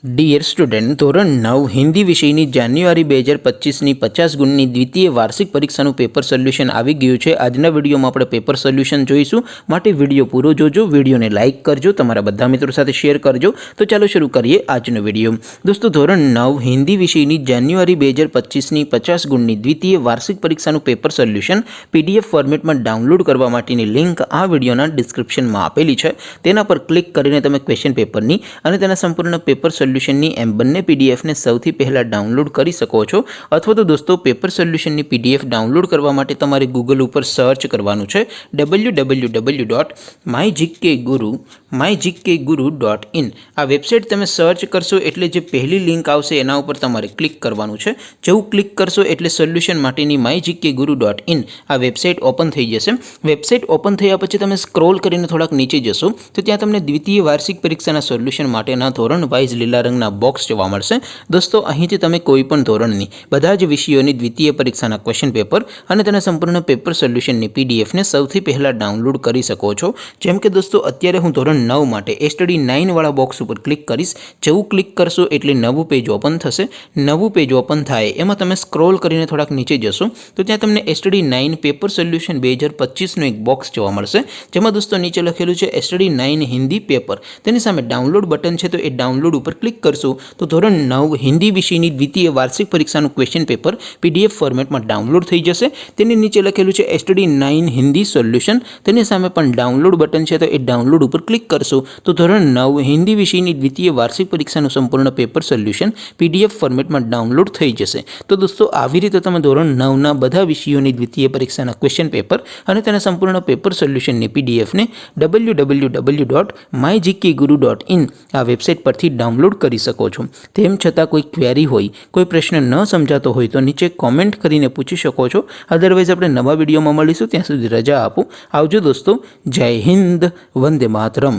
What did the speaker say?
Dear student, ધોરણ 9 હિન્દી વિષયની જાન્યુઆરી 2025ની 50 ગુણની દ્વિતીય વાર્ષિક પરીક્ષાનું પેપર સોલ્યુશન આવી ગયું છે। આજના વિડીયોમાં આપણે પેપર સોલ્યુશન જોઈશું, માટે વિડીયો પૂરો જોજો, વિડીયોને લાઇક કરજો, તમારા બધા મિત્રો સાથે શેર કરજો। તો ચાલો શરૂ કરીએ આજનો વિડીયો। દોસ્તો, ધોરણ 9 હિન્દી વિષયની જાન્યુઆરી 2025ની 50 ગુણની દ્વિતીય વાર્ષિક પરીક્ષાનું પેપર સોલ્યુશન PDF ફોર્મેટમાં ડાઉનલોડ કરવા માટેની લિંક આ વિડીયોના ડિસ્ક્રિપ્શનમાં આપેલી છે। તેના પર ક્લિક કરીને તમે ક્વેશ્ચન પેપરની અને તેના સંપૂર્ણ પેપર સોલ્યુશનની એમ બંને પીડીએફને સૌથી પહેલાં ડાઉનલોડ કરી શકો છો। અથવા તો દોસ્તો, પેપર સોલ્યુશનની PDF ડાઉનલોડ કરવા માટે તમારે ગૂગલ ઉપર સર્ચ કરવાનું છે www.mygkguru.in। આ વેબસાઇટ તમે સર્ચ કરશો એટલે જે પહેલી લિંક આવશે એના ઉપર તમારે ક્લિક કરવાનું છે। જેવું ક્લિક કરશો એટલે સોલ્યુશન માટેની mygkguru.in આ વેબસાઇટ ઓપન થઈ જશે। વેબસાઇટ ઓપન થયા પછી તમે સ્ક્રોલ કરીને થોડાક નીચે જશો તો ત્યાં તમને દ્વિતીય વાર્ષિક પરીક્ષાના સોલ્યુશન માટેના ધોરણ વાઇઝ લીલા રંગના બોક્સ જોવા મળશે। દોસ્તો, અહીંથી તમે કોઈ પણ ધોરણની બધા જ વિષયોની દ્વિતીય પરીક્ષાના ક્વેશ્ચન પેપર અને તેના સંપૂર્ણ પેપર સોલ્યુશનની પીડીએફને સૌથી પહેલાં ડાઉનલોડ કરી શકો છો। જેમ કે દોસ્તો, અત્યારે હું ધોરણ 9 માટે STD 9 વાળા બોક્સ ઉપર ક્લિક કરીશ। જેવું ક્લિક કરશો એટલે નવું પેજ ઓપન થશે। નવું પેજ ઓપન થાય એમાં તમે સ્ક્રોલ કરીને થોડાક નીચે જશો તો ત્યાં તમને STD 9 પેપર સોલ્યુશન 2025નું એક બોક્સ જોવા મળશે, જેમાં દોસ્તો નીચે લખેલું છે STD 9 હિન્દી પેપર। તેની સામે ડાઉનલોડ બટન છે, તો એ ડાઉનલોડ ઉપર ક્લિક કરશો તો ધોરણ 9 હિન્દી વિષયની દ્વિતીય વાર્ષિક પરીક્ષાનું ક્વેશ્ચન પેપર PDF ફોર્મેટમાં ડાઉનલોડ થઈ જશે। તેની નીચે લખેલું છે STD 9 હિન્દી સોલ્યુશન। તેની સામે પણ ડાઉનલોડ બટન છે, તો એ ડાઉનલોડ ઉપર ક્લિક કરશો તો ધોરણ 9 હિન્દી વિષયની દ્વિતીય વાર્ષિક પરીક્ષાનું સંપૂર્ણ પેપર સોલ્યુશન PDF ફોર્મેટમાં ડાઉનલોડ થઈ જશે। તો દોસ્તો, આવી રીતે તમે ધોરણ 9ના બધા વિષયોની દ્વિતીય પરીક્ષાના ક્વેશ્ચન પેપર અને તેના સંપૂર્ણ પેપર સોલ્યુશનની PDFને www.mygkguru.in આ વેબસાઇટ પરથી ડાઉનલોડ કરી શકો છો। તેમ છતાં કોઈ ક્વેરી હોય, કોઈ પ્રશ્ન ન સમજાતો હોય તો નીચે કોમેન્ટ કરીને પૂછી શકો છો। અદરવાઇઝ આપણે નવા વિડીયોમાં મળીશું, ત્યાં સુધી રજા આપો। આવજો દોસ્તો, જય હિન્દ, વંદે માતરમ।